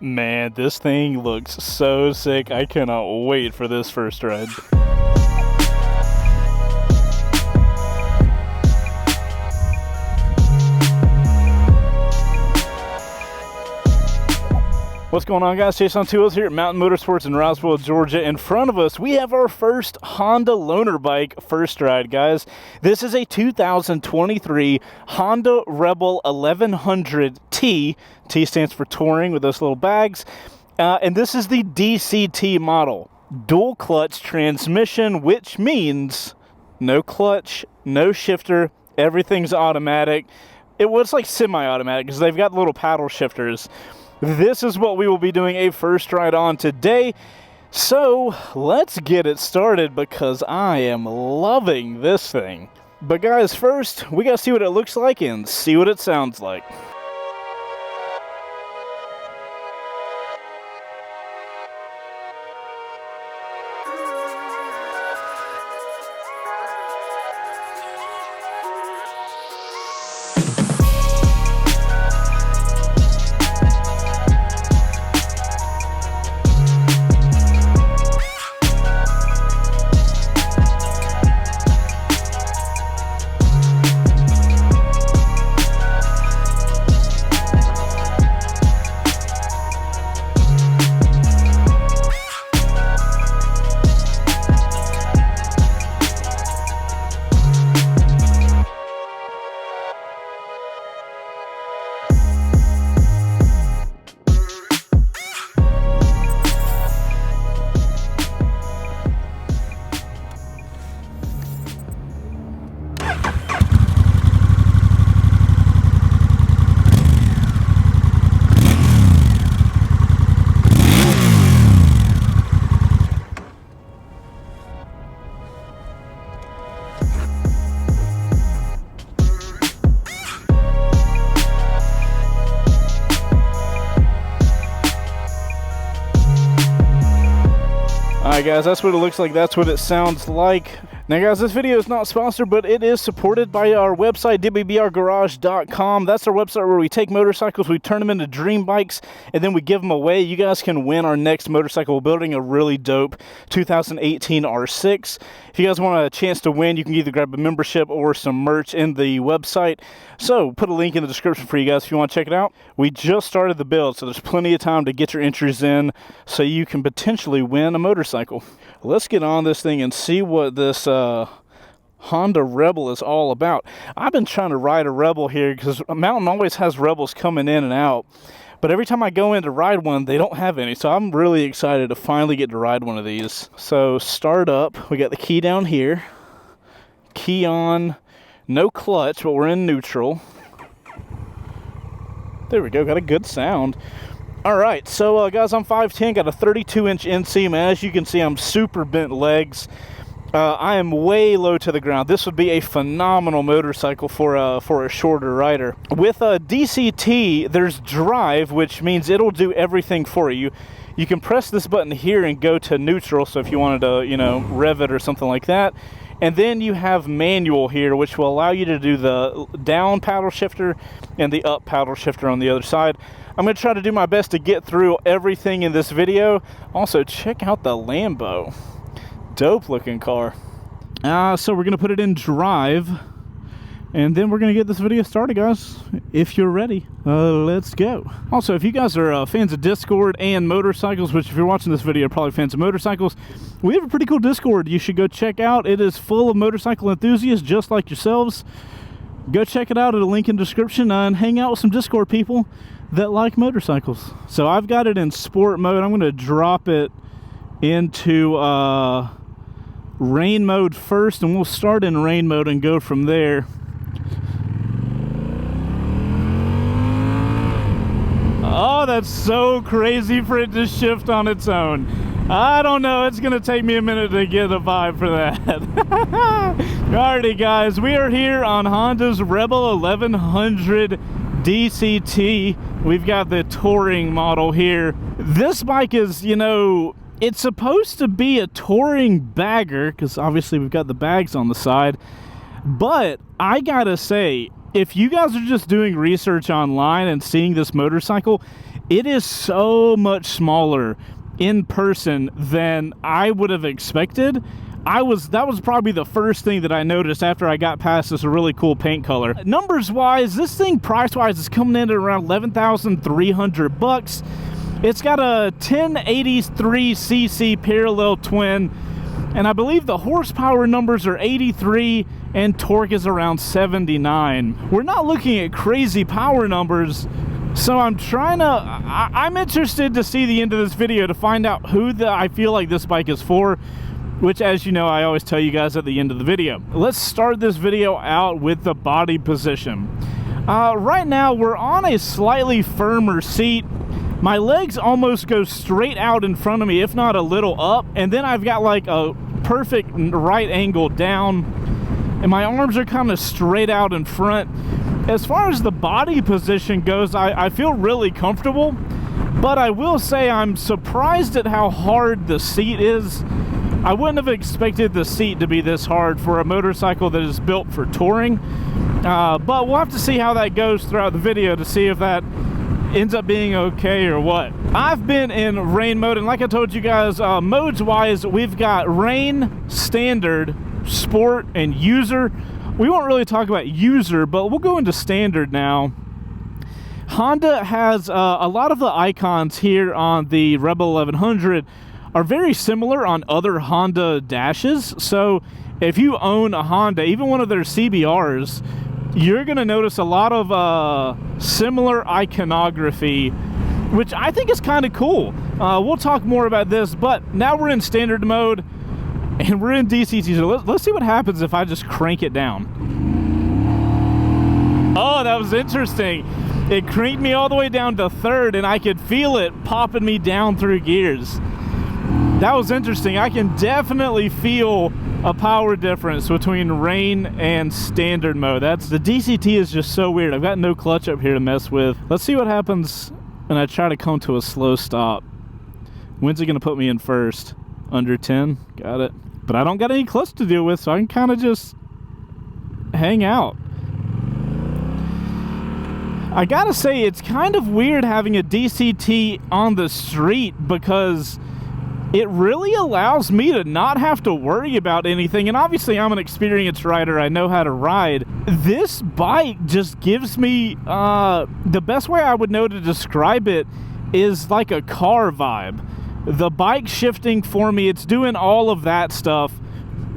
Man, this thing looks so sick. I cannot wait for this first ride. What's going on, guys? Chaseontwowheels here at Mountain Motorsports in Roswell, Georgia. In front of us, we have our first Honda loaner bike first ride, guys. This is a 2023 Honda Rebel 1100T. T stands for touring with those little bags. And this is the DCT model. Dual clutch transmission, which means no clutch, no shifter, everything's automatic. It was like semi-automatic because they've got little paddle shifters. This is what we will be doing a first ride on today. So let's get it started because I am loving this thing. But guys, first we gotta see what it looks like and see what it sounds like. Alright guys, that's what it looks like, that's what it sounds like. Now guys, this video is not sponsored, but it is supported by our website, wbrgarage.com. That's our website where we take motorcycles, we turn them into dream bikes, and then we give them away. You guys can win our next motorcycle. We're building a really dope 2018 R6. If you guys want a chance to win, you can either grab a membership or some merch in the website. So, put a link in the description for you guys if you want to check it out. We just started the build, so there's plenty of time to get your entries in so you can potentially win a motorcycle. Let's get on this thing and see what this Honda Rebel is all about. I've been trying to ride a Rebel here because Mountain always has Rebels coming in and out. But every time I go in to ride one, they don't have any. So I'm really excited to finally get to ride one of these. So start up. We got the key down here. Key on. No clutch, but we're in neutral. There we go. Got a good sound. All right. So guys, I'm 5'10". Got a 32-inch inseam. As you can see, I'm super bent legs. I am way low to the ground. This would be a phenomenal motorcycle for a shorter rider. With a DCT, there's drive, which means it'll do everything for you. You can press this button here and go to neutral, so if you wanted to, you know, rev it or something like that. And then you have manual here, which will allow you to do the down paddle shifter and the up paddle shifter on the other side. I'm going to try to do my best to get through everything in this video. Also, check out the Lambo. Dope looking car. So we're gonna put it in drive and then we're gonna get this video started, guys. If you're ready, let's go. Also, if you guys are fans of Discord and motorcycles, which if you're watching this video, you're probably fans of motorcycles, we have a pretty cool Discord you should go check out. It is full of motorcycle enthusiasts just like yourselves. Go check it out at a link in the description and hang out with some Discord people that like motorcycles. So I've got it in sport mode. I'm gonna drop it into rain mode first, and we'll start in rain mode and go from there. Oh, that's so crazy for it to shift on its own. I don't know, it's gonna take me a minute to get a vibe for that. Alrighty guys, we are here on Honda's Rebel 1100 DCT. We've got the touring model here. This bike is, you know, it's supposed to be a touring bagger because obviously we've got the bags on the side. But I gotta say, if you guys are just doing research online and seeing this motorcycle, It is so much smaller in person than I would have expected. That was probably the first thing that I noticed after I got past this really cool paint color. Numbers wise, this thing price wise is coming in at around $11,300. It's got a 1083cc parallel twin, and I believe the horsepower numbers are 83 and torque is around 79. We're not looking at crazy power numbers, so I'm interested to see the end of this video to find out who I feel like this bike is for, which, as you know, I always tell you guys at the end of the video. Let's start this video out with the body position. Right now, we're on a slightly firmer seat. My legs almost go straight out in front of me, if not a little up, and then I've got like a perfect right angle down, and my arms are kind of straight out in front. As far as the body position goes, I feel really comfortable, but I will say I'm surprised at how hard the seat is. I wouldn't have expected the seat to be this hard for a motorcycle that is built for touring, but we'll have to see how that goes throughout the video to see if that ends up being okay or what. I've been in rain mode, and like I told you guys, modes wise, we've got rain, standard, sport, and user. We won't really talk about user, but we'll go into standard now. Honda has a lot of the icons here on the Rebel 1100 are very similar on other Honda dashes. So if you own a Honda, even one of their CBRs, you're gonna notice a lot of similar iconography, which I think is kind of cool. We'll talk more about this, but now we're in standard mode and we're in DCT, so let's see what happens if I just crank it down. Oh, that was interesting. It cranked me all the way down to third, and I could feel it popping me down through gears. That was interesting. I can definitely feel a power difference between rain and standard mode. The DCT is just so weird. I've got no clutch up here to mess with. Let's see what happens when I try to come to a slow stop. When's it gonna put me in first? Under 10, got it. But I don't got any clutch to deal with, so I can kind of just hang out. I gotta say, it's kind of weird having a DCT on the street because it really allows me to not have to worry about anything. And obviously I'm an experienced rider, I know how to ride. This bike just gives me, the best way I would know to describe it is like a car vibe. The bike shifting for me, it's doing all of that stuff.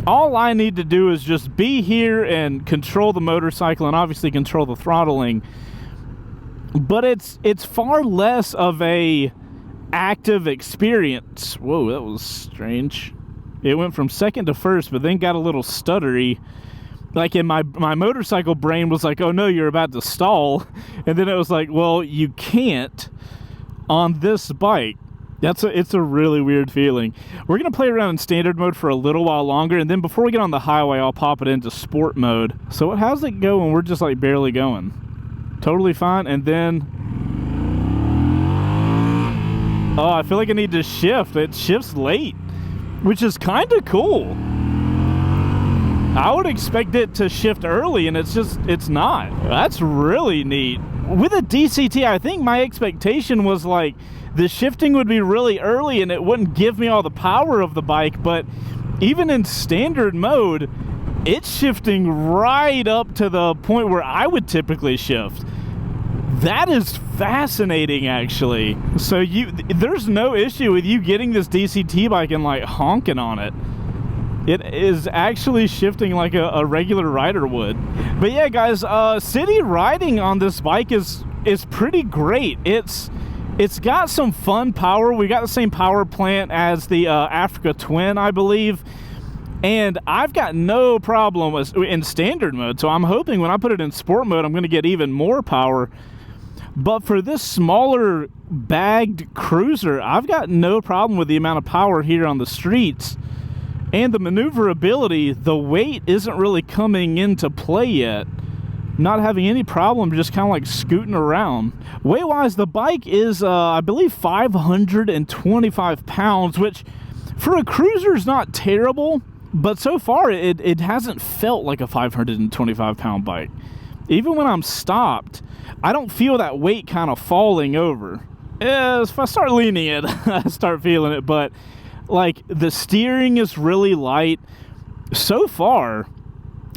All I need to do is just be here and control the motorcycle and obviously control the throttling. But it's far less of a active experience. Whoa, that was strange. It went from second to first, but then got a little stuttery. Like in my motorcycle brain was like, oh no, you're about to stall. And then it was like, well, you can't on this bike. It's a really weird feeling. We're gonna play around in standard mode for a little while longer, and then before we get on the highway, I'll pop it into sport mode. So how's it go when we're just like barely going? Totally fine, and then oh, I feel like I need to shift. It shifts late, which is kind of cool. I would expect it to shift early, and it's not. That's really neat. With a DCT, I think my expectation was like the shifting would be really early and it wouldn't give me all the power of the bike, but even in standard mode, it's shifting right up to the point where I would typically shift. That is fascinating, actually. So there's no issue with you getting this DCT bike and like honking on it. It is actually shifting like a regular rider would. But yeah, guys, city riding on this bike is pretty great. It's got some fun power. We got the same power plant as the Africa Twin, I believe. And I've got no problem in standard mode. So I'm hoping when I put it in sport mode, I'm going to get even more power. But for this smaller bagged cruiser, I've got no problem with the amount of power here on the streets. And the maneuverability, the weight isn't really coming into play yet. Not having any problem, just kind of like scooting around. Weight-wise, the bike is, I believe, 525 pounds, which for a cruiser is not terrible. But so far, it hasn't felt like a 525-pound bike. Even when I'm stopped, I don't feel that weight kind of falling over. if I start leaning it, I start feeling it. But like the steering is really light. So far,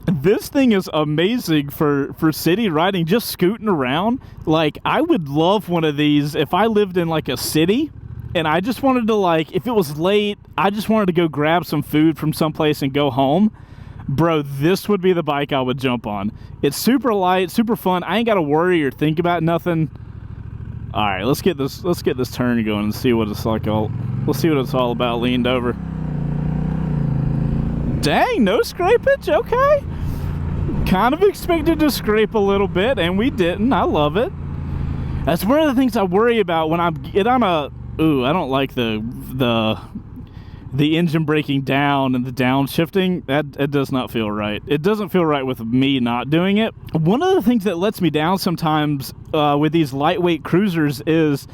this thing is amazing for city riding, just scooting around. Like, I would love one of these if I lived in like a city and I just wanted to, like, if it was late, I just wanted to go grab some food from someplace and go home. Bro, this would be the bike I would jump on. It's super light, super fun. I ain't got to worry or think about nothing. All right, let's get this turn going and see what it's like. Let's see what it's all about leaned over. Dang, no scrapage. Okay. Kind of expected to scrape a little bit, and we didn't. I love it. That's one of the things I worry about when I get on a... Ooh, I don't like the engine breaking down and the downshifting. It does not feel right. It doesn't feel right with me not doing it. One of the things that lets me down sometimes with these lightweight cruisers is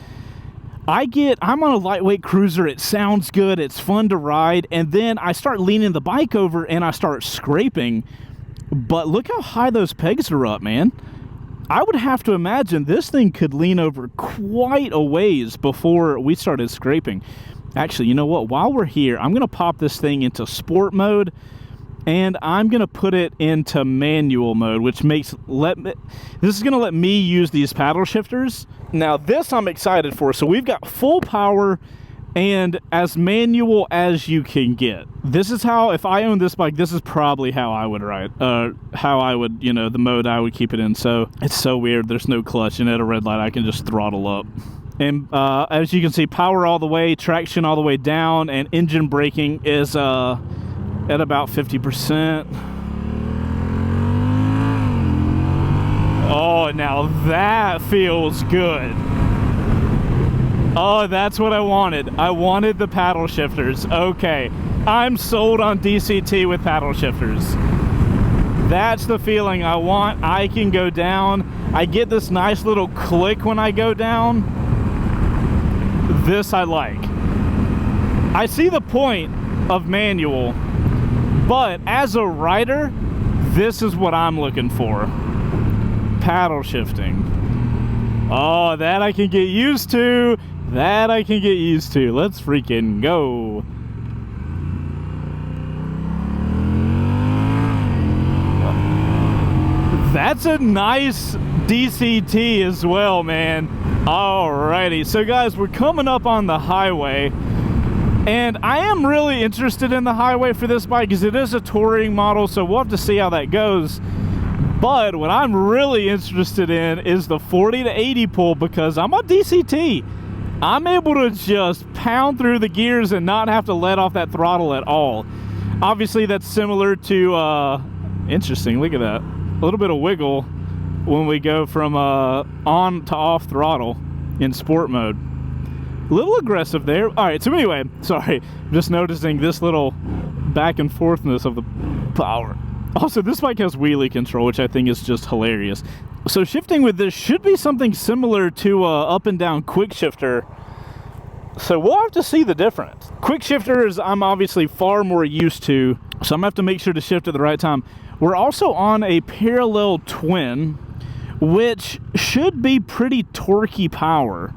I'm on a lightweight cruiser, it sounds good, it's fun to ride, and then I start leaning the bike over and I start scraping. But look how high those pegs are up, man. I would have to imagine this thing could lean over quite a ways before we started scraping. Actually, you know what? While we're here, I'm going to pop this thing into sport mode, and I'm going to put it into manual mode, which this is going to let me use these paddle shifters. Now, this I'm excited for. So we've got full power and as manual as you can get. This is how, if I own this bike, this is probably how I would ride, how I would, the mode I would keep it in. So it's so weird. There's no clutch, and at a red light, I can just throttle up. And as you can see, power all the way, traction all the way down, and engine braking is at about 50%. Oh, now that feels good. Oh, that's what I wanted. I wanted the paddle shifters. Okay, I'm sold on DCT with paddle shifters. That's the feeling I want. I can go down. I get this nice little click when I go down. This I like. I see the point of manual, but as a rider, this is what I'm looking for. Paddle shifting. Oh, that I can get used to. That I can get used to. Let's freaking go. That's a nice DCT as well, man. Alrighty, so guys, we're coming up on the highway, and I am really interested in the highway for this bike because it is a touring model, so we'll have to see how that goes. But what I'm really interested in is the 40 to 80 pull, because I'm on DCT. I'm able to just pound through the gears and not have to let off that throttle at all. Obviously, that's similar to, interesting, look at that. A little bit of wiggle when we go from on to off throttle in sport mode. A little aggressive there. All right, so anyway, sorry, just noticing this little back and forthness of the power. Also, this bike has wheelie control, which I think is just hilarious. So shifting with this should be something similar to up and down quick shifter. So we'll have to see the difference. Quick shifters, I'm obviously far more used to, so I'm gonna have to make sure to shift at the right time. We're also on a parallel twin, which should be pretty torquey power.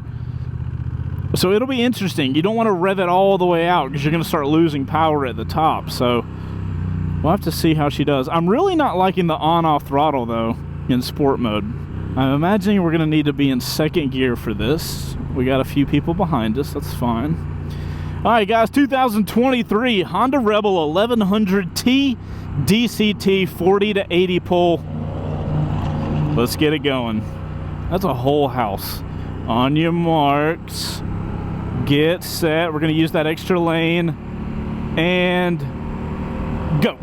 So it'll be interesting. You don't want to rev it all the way out because you're going to start losing power at the top. So we'll have to see how she does. I'm really not liking the on-off throttle, though, in sport mode. I'm imagining we're going to need to be in second gear for this. We got a few people behind us. That's fine. All right, guys, 2023 Honda Rebel 1100T DCT 40 to 80 pull. Let's get it going. That's a whole house. On your marks, get set. We're going to use that extra lane and go.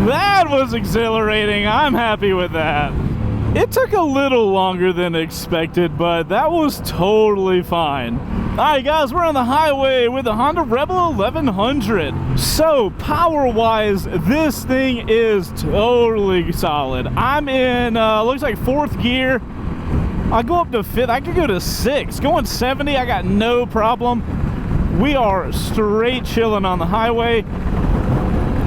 That was exhilarating. I'm happy with that. It took a little longer than expected, but that was totally fine. Alright guys, we're on the highway with the Honda Rebel 1100. So, power-wise, this thing is totally solid. I'm in, looks like 4th gear. I go up to 5th, I could go to 6th. Going 70, I got no problem. We are straight chilling on the highway.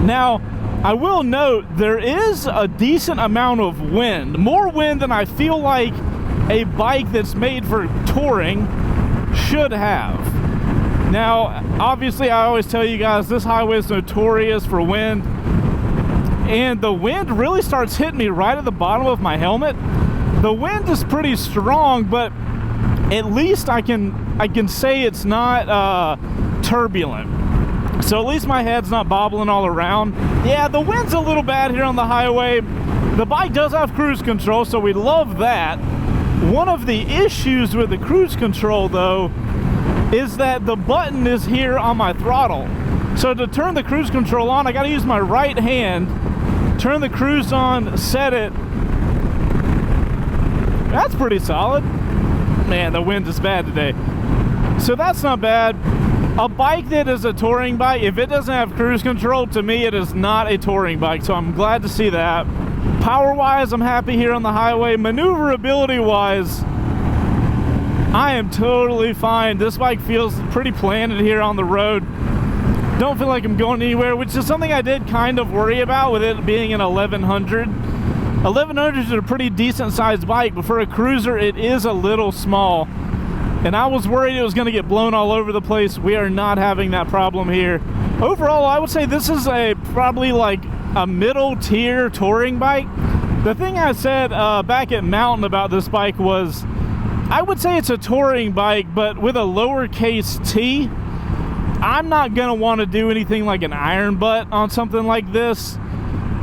Now, I will note there is a decent amount of wind, more wind than I feel like a bike that's made for touring should have. Now, obviously, I always tell you guys this highway is notorious for wind, and the wind really starts hitting me right at the bottom of my helmet. The wind is pretty strong, but at least I can say it's not turbulent. So at least my head's not bobbling all around. Yeah, the wind's a little bad here on the highway. The bike does have cruise control, so we love that. One of the issues with the cruise control, though, is that the button is here on my throttle. So to turn the cruise control on, I gotta use my right hand, turn the cruise on, set it. That's pretty solid. Man, the wind is bad today. So that's not bad. A bike that is a touring bike, if it doesn't have cruise control, to me it is not a touring bike, so I'm glad to see that. Power-wise, I'm happy here on the highway. Maneuverability-wise, I am totally fine. This bike feels pretty planted here on the road. Don't feel like I'm going anywhere, which is something I did kind of worry about with it being an 1100. 1100s are a pretty decent sized bike, but for a cruiser, it is a little small. And I was worried it was going to get blown all over the place. We are not having that problem here. Overall, I would say this is probably like a middle tier touring bike. The thing I said back at Mountain about this bike was, I would say it's a touring bike, but with a lowercase t. I'm not gonna want to do anything like an iron butt on something like this,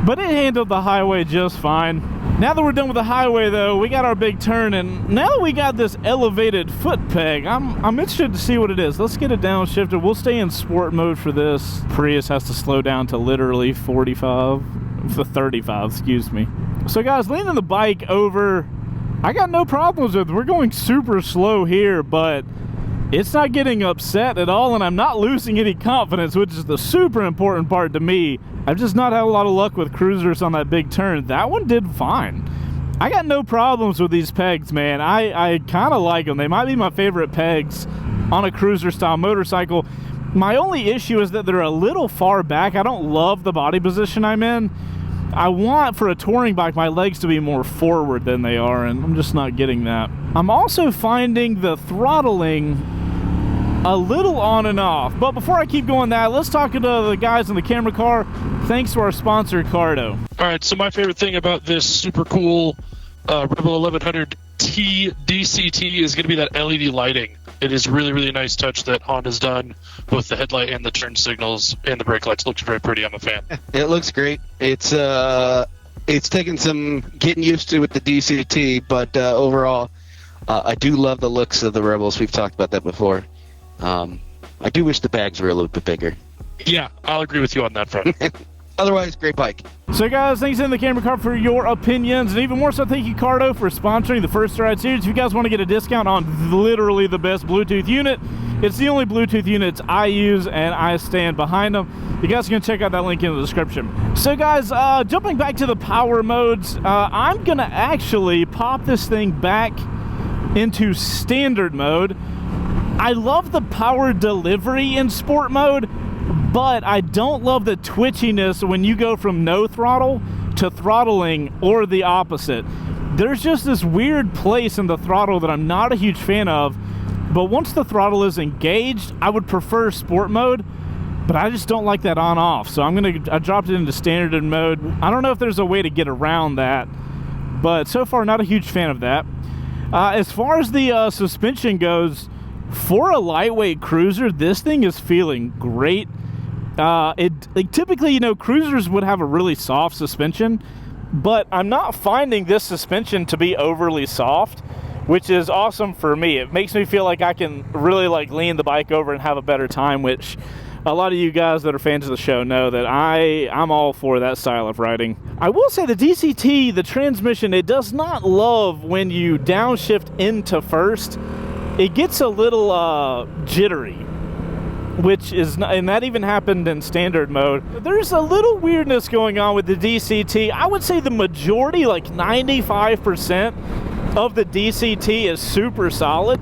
but it handled the highway just fine. Now that we're done with the highway though, we got our big turn, and now we got this elevated foot peg. I'm interested to see what it is. Let's get it downshifted. We'll stay in sport mode for this. Prius has to slow down to literally 35, excuse me. So guys, leaning the bike over, I got no problems with it. We're going super slow here, but it's not getting upset at all, and I'm not losing any confidence, which is the super important part to me. I've just not had a lot of luck with cruisers on that big turn. That one did fine. I got no problems with these pegs, man. I kind of like them. They might be my favorite pegs on a cruiser style motorcycle. My only issue is that they're a little far back. I don't love the body position I'm in. I want, for a touring bike, my legs to be more forward than they are, and I'm just not getting that. I'm also finding the throttling a little on and off. But before I keep going that, let's talk to the guys in the camera car. Thanks to our sponsor, Cardo. All right, so my favorite thing about this super cool Rebel 1100T DCT is going to be that LED lighting. It is really, really nice touch that Honda's done, both the headlight and the turn signals and the brake lights. Looks very pretty. I'm a fan. It looks great. It's taken some getting used to with the DCT, but overall, I do love the looks of the Rebels. We've talked about that before. I do wish the bags were a little bit bigger. Yeah, I'll agree with you on that front. Otherwise, great bike. So guys, thanks in the camera car for your opinions, and even more so, thank you Cardo for sponsoring the First Ride series. If you guys want to get a discount on literally the best Bluetooth unit, it's the only Bluetooth units I use, and I stand behind them. You guys can check out that link in the description. So guys, jumping back to the power modes, I'm gonna actually pop this thing back into standard mode. I love the power delivery in sport mode, but I don't love the twitchiness when you go from no throttle to throttling or the opposite. There's just this weird place in the throttle that I'm not a huge fan of, but once the throttle is engaged, I would prefer sport mode, but I just don't like that on-off. So I dropped it into standard mode. I don't know if there's a way to get around that, but so far not a huge fan of that. As far as the suspension goes, for a lightweight cruiser, this thing is feeling great. Typically, you know, cruisers would have a really soft suspension, but I'm not finding this suspension to be overly soft, which is awesome for me. It makes me feel like I can really like lean the bike over and have a better time, which a lot of you guys that are fans of the show know that I'm all for that style of riding. I will say the DCT, the transmission, it does not love when you downshift into first. It gets a little jittery, which is not, and that even happened in standard mode. There's a little weirdness going on with the DCT. I would say the majority, like 95% of the DCT is super solid,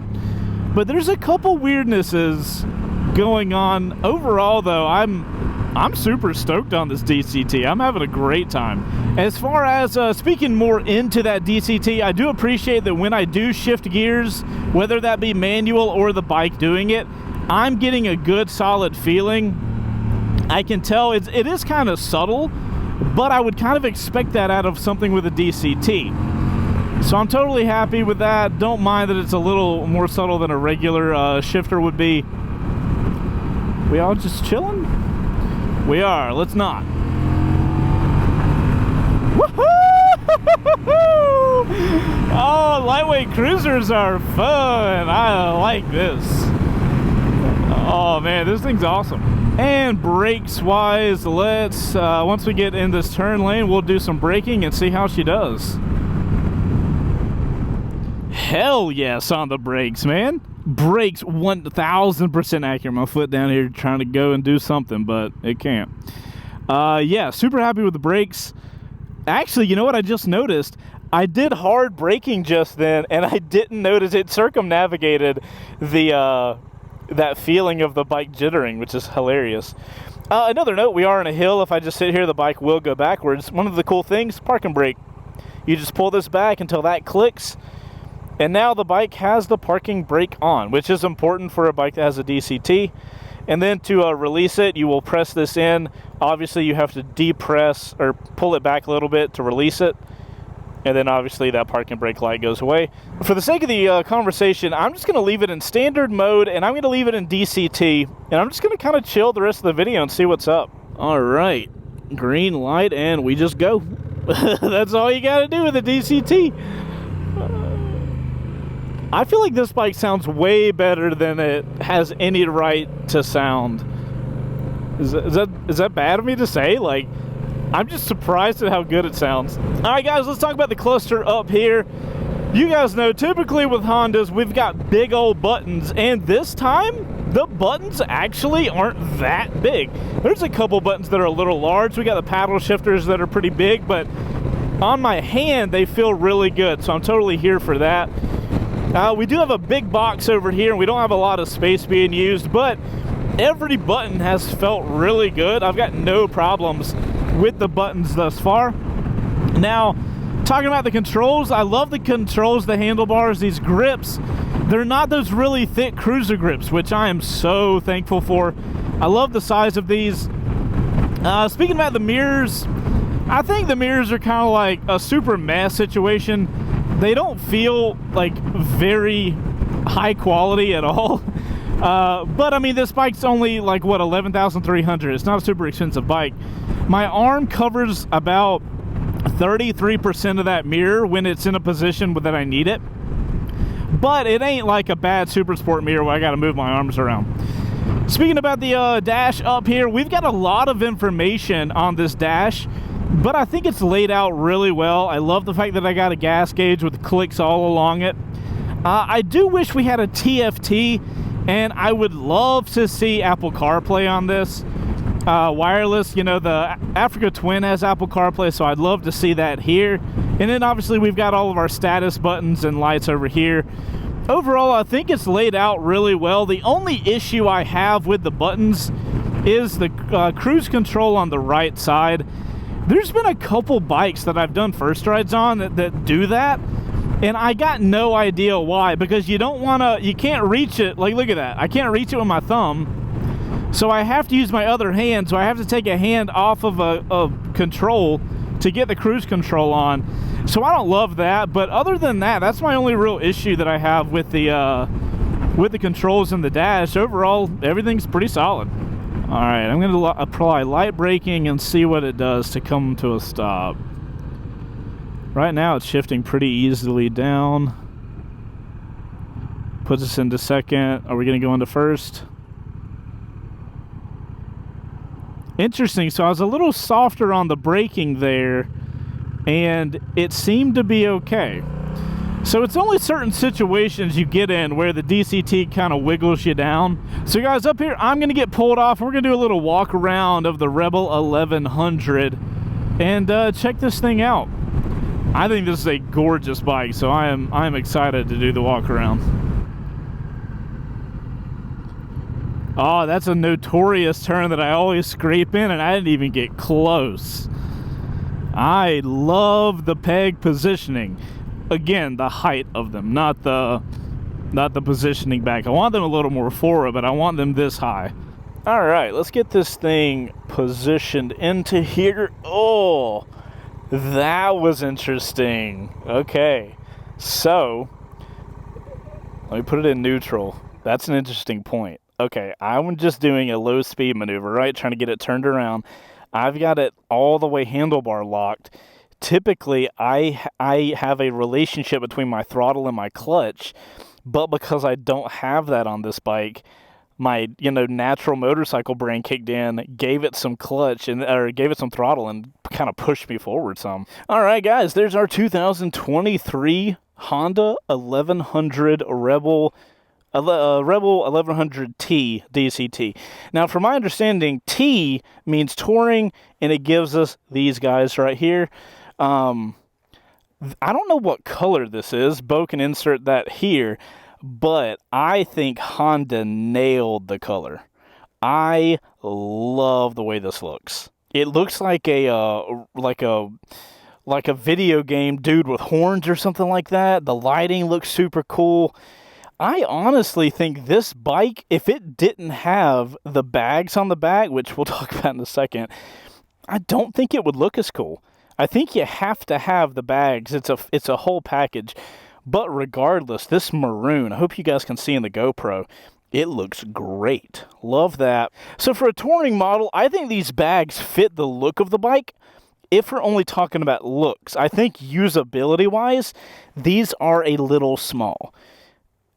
but there's a couple weirdnesses going on. Overall though, I'm I'm super stoked on this DCT. I'm having a great time. As far as speaking more into that DCT, I do appreciate that when I do shift gears, whether that be manual or the bike doing it, I'm getting a good solid feeling. I can tell it is kind of subtle, but I would kind of expect that out of something with a DCT. So I'm totally happy with that. Don't mind that it's a little more subtle than a regular shifter would be. We all just chilling? We are. Let's not. Woohoo! Oh, lightweight cruisers are fun. I like this. Oh man, this thing's awesome. And brakes wise, let's once we get in this turn lane, we'll do some braking and see how she does. Hell yes on the brakes, man. Brakes 1000% accurate. My foot down here trying to go and do something, but it can't. Yeah, super happy with the brakes. Actually, you know what I just noticed? I did hard braking just then, and I didn't notice it circumnavigated the that feeling of the bike jittering, which is hilarious. Another note, we are on a hill. If I just sit here, the bike will go backwards. One of the cool things, parking brake. You just pull this back until that clicks, and now the bike has the parking brake on, which is important for a bike that has a DCT. And then to release it, you will press this in. Obviously, you have to depress or pull it back a little bit to release it. And then obviously that parking brake light goes away. For the sake of the conversation, I'm just going to leave it in standard mode, and I'm going to leave it in DCT. And I'm just going to kind of chill the rest of the video and see what's up. All right, green light, and we just go. That's all you got to do with a DCT. I feel like this bike sounds way better than it has any right to sound. Is that bad of me to say? Like, I'm just surprised at how good it sounds. All right, guys, let's talk about the cluster up here. You guys know, typically with Hondas, we've got big old buttons, and this time, the buttons actually aren't that big. There's a couple buttons that are a little large. We got the paddle shifters that are pretty big, but on my hand, they feel really good, so I'm totally here for that. We do have a big box over here, and we don't have a lot of space being used, but every button has felt really good. I've got no problems with the buttons thus far. Now, talking about the controls, I love the controls, the handlebars, these grips. They're not those really thick cruiser grips, which I am so thankful for. I love the size of these. Speaking about the mirrors, I think the mirrors are kind of like a super meh situation. They don't feel like very high quality at all. But I mean, this bike's only like, what, 11,300. It's not a super expensive bike. My arm covers about 33% of that mirror when it's in a position that I need it. But it ain't like a bad super sport mirror where I got to move my arms around. Speaking about the dash up here, we've got a lot of information on this dash, but I think it's laid out really well. I love the fact that I got a gas gauge with clicks all along it. I do wish we had a TFT, and I would love to see Apple CarPlay on this. Wireless, you know, the Africa Twin has Apple CarPlay, so I'd love to see that here. And then obviously we've got all of our status buttons and lights over here. Overall, I think it's laid out really well. The only issue I have with the buttons is the cruise control on the right side. There's been a couple bikes that I've done first rides on that do that, and I got no idea why, because you can't reach it. Like, look at that. I can't reach it with my thumb. So I have to use my other hand, so I have to take a hand off of a control to get the cruise control on. So I don't love that, but other than that, that's my only real issue that I have with the controls in the dash. Overall, everything's pretty solid. All right, I'm going to apply light braking and see what it does to come to a stop. Right now, it's shifting pretty easily down. Puts us into second. Are we going to go into first? Interesting. So I was a little softer on the braking there, and it seemed to be okay. So it's only certain situations you get in where the DCT kind of wiggles you down. So guys, up here, I'm going to get pulled off. We're going to do a little walk around of the Rebel 1100 and check this thing out. I think this is a gorgeous bike, so I'm excited to do the walk around. Oh, that's a notorious turn that I always scrape in, and I didn't even get close. I love the peg positioning. Again, the height of them, not the positioning back. I want them a little more forward, but I want them this high. All right, let's get this thing positioned into here. Oh, that was interesting. Okay, so let me put it in neutral. That's an interesting point. Okay, I'm just doing a low speed maneuver, right? Trying to get it turned around. I've got it all the way handlebar locked. Typically, I have a relationship between my throttle and my clutch, but because I don't have that on this bike, my natural motorcycle brain kicked in, gave it some clutch or gave it some throttle, and kind of pushed me forward some. All right, guys, there's our 2023 Honda 1100 Rebel 1100T DCT. Now, from my understanding, T means touring, and it gives us these guys right here. I don't know what color this is. Bo can insert that here, but I think Honda nailed the color. I love the way this looks. It looks like a video game dude with horns or something like that. The lighting looks super cool. I honestly think this bike, if it didn't have the bags on the back, which we'll talk about in a second, I don't think it would look as cool. I think you have to have the bags. It's a whole package. But regardless, this maroon, I hope you guys can see in the GoPro, it looks great. Love that. So for a touring model, I think these bags fit the look of the bike. If we're only talking about looks, I think usability-wise, these are a little small.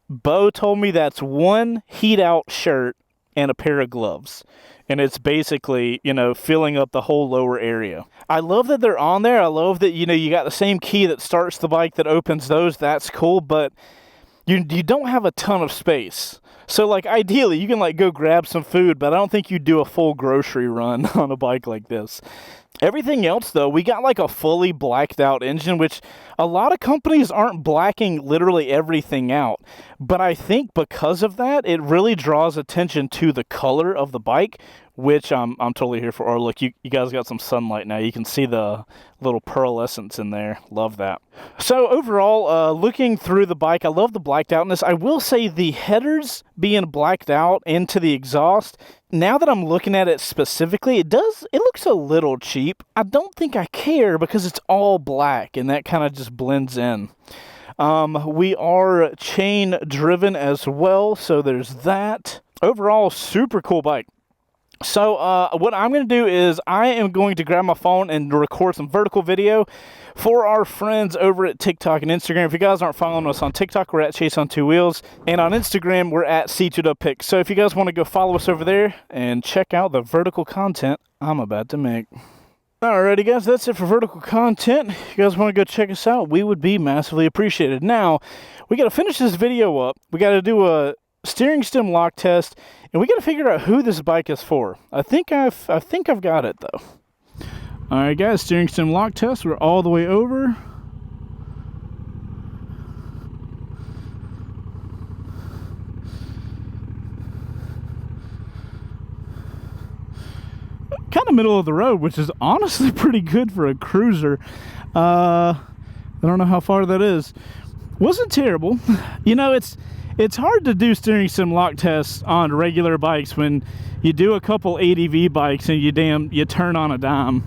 Bo told me that's one heat-out shirt and a pair of gloves. And it's basically, filling up the whole lower area. I love that they're on there. I love that, you got the same key that starts the bike that opens those. That's cool, but you don't have a ton of space. So, ideally, you can, go grab some food, but I don't think you'd do a full grocery run on a bike like this. Everything else, though, we got, a fully blacked out engine, which a lot of companies aren't blacking literally everything out. But I think because of that, it really draws attention to the color of the bike, which I'm totally here for. Or look, you guys got some sunlight now. You can see the little pearlescence in there. Love that. So overall, looking through the bike, I love the blacked outness. I will say the headers being blacked out into the exhaust, now that I'm looking at it specifically, it looks a little cheap. I don't think I care because it's all black and that kind of just blends in. We are chain driven as well, so there's that. Overall, super cool bike. So what I'm going to do is I am going to grab my phone and record some vertical video for our friends over at TikTok and Instagram. If you guys aren't following us on TikTok, we're at Chaseontwowheels, and on Instagram, we're at C2WPics. So if you guys want to go follow us over there and check out the vertical content I'm about to make. Alrighty, guys, that's it for vertical content. If you guys want to go check us out, we would be massively appreciated. Now, we got to finish this video up. We got to do a steering stem lock test, and we got to figure out who this bike is for. I think I've got it though. All right, guys, steering stem lock test. We're all the way over. Kind of middle of the road, which is honestly pretty good for a cruiser. I don't know how far that is. Wasn't terrible. It's hard to do steering stem lock tests on regular bikes when you do a couple ADV bikes and you turn on a dime.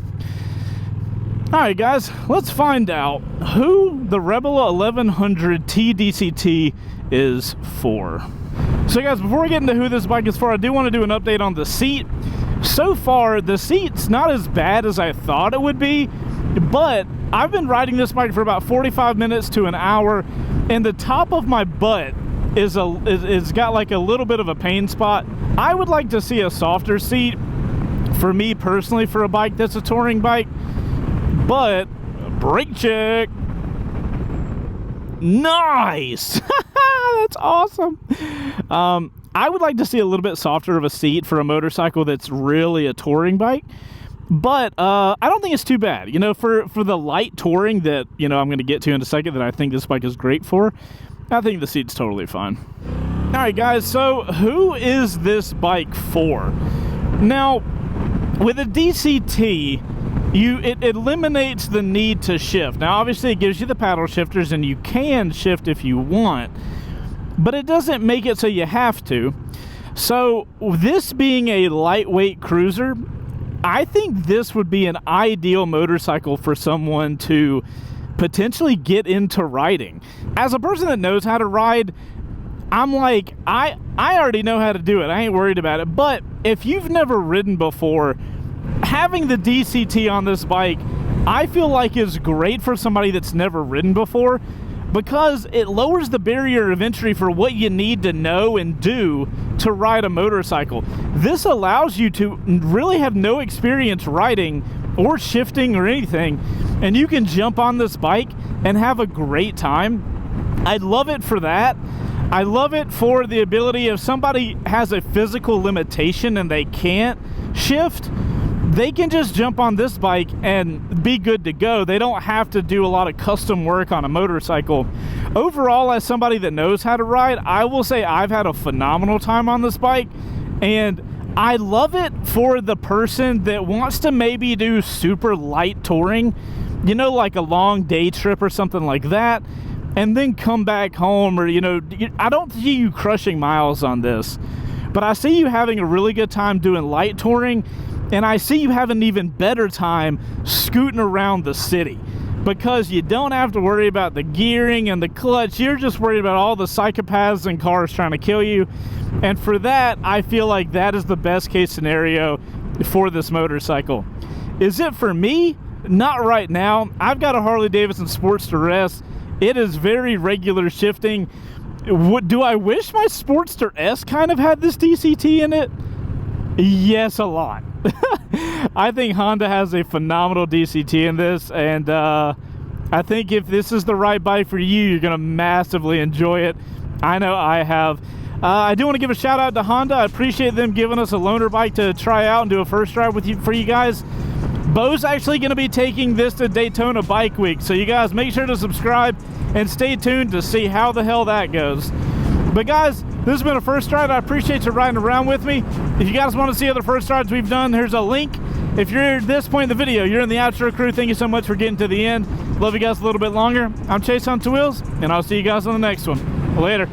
All right, guys, let's find out who the Rebel 1100T DCT is for. So, guys, before we get into who this bike is for, I do want to do an update on the seat. So far, the seat's not as bad as I thought it would be, but I've been riding this bike for about 45 minutes to an hour, and the top of my butt is got like a little bit of a pain spot. I would like to see a softer seat for me personally for a bike that's a touring bike, but brake check. Nice. That's awesome. I would like to see a little bit softer of a seat for a motorcycle that's really a touring bike, but I don't think it's too bad. For the light touring that I'm going to get to in a second that I think this bike is great for, I think the seat's totally fine. All right, guys, so who is this bike for? Now, with a DCT, it eliminates the need to shift. Now, obviously, it gives you the paddle shifters, and you can shift if you want, but it doesn't make it so you have to. So, this being a lightweight cruiser, I think this would be an ideal motorcycle for someone to potentially get into riding. As a person that knows how to ride, I'm like, I already know how to do it. I ain't worried about it. But if you've never ridden before, having the DCT on this bike, I feel like is great for somebody that's never ridden before, because it lowers the barrier of entry for what you need to know and do to ride a motorcycle. This allows you to really have no experience riding or shifting or anything, and you can jump on this bike and have a great time. I love it for that. I love it for the ability, if somebody has a physical limitation and they can't shift, they can just jump on this bike and be good to go. They don't have to do a lot of custom work on a motorcycle. Overall, as somebody that knows how to ride, I will say I've had a phenomenal time on this bike, and I love it for the person that wants to maybe do super light touring, you know, like a long day trip or something like that, and then come back home, or, you know, I don't see you crushing miles on this, but I see you having a really good time doing light touring, and I see you having an even better time scooting around the city, because you don't have to worry about the gearing and the clutch. You're just worried about all the psychopaths and cars trying to kill you. And for that, I feel like that is the best case scenario for this motorcycle. Is it for me? Not right now. I've got a Harley-Davidson Sportster S. It is very regular shifting. Do I wish my Sportster S kind of had this DCT in it? Yes, a lot. I think Honda has a phenomenal DCT in this, and I think if this is the right bike for you, you're going to massively enjoy it. I know I have. I do want to give a shout out to Honda. I appreciate them giving us a loaner bike to try out and do a first ride with you for you guys. Bo's actually going to be taking this to Daytona Bike Week, so you guys make sure to subscribe and stay tuned to see how the hell that goes. But guys, this has been a first ride. I appreciate you riding around with me. If you guys want to see other first rides we've done, here's a link. If you're at this point in the video, you're in the outro crew, thank you so much for getting to the end. Love you guys a little bit longer. I'm Chaseontwowheels, and I'll see you guys on the next one. Later.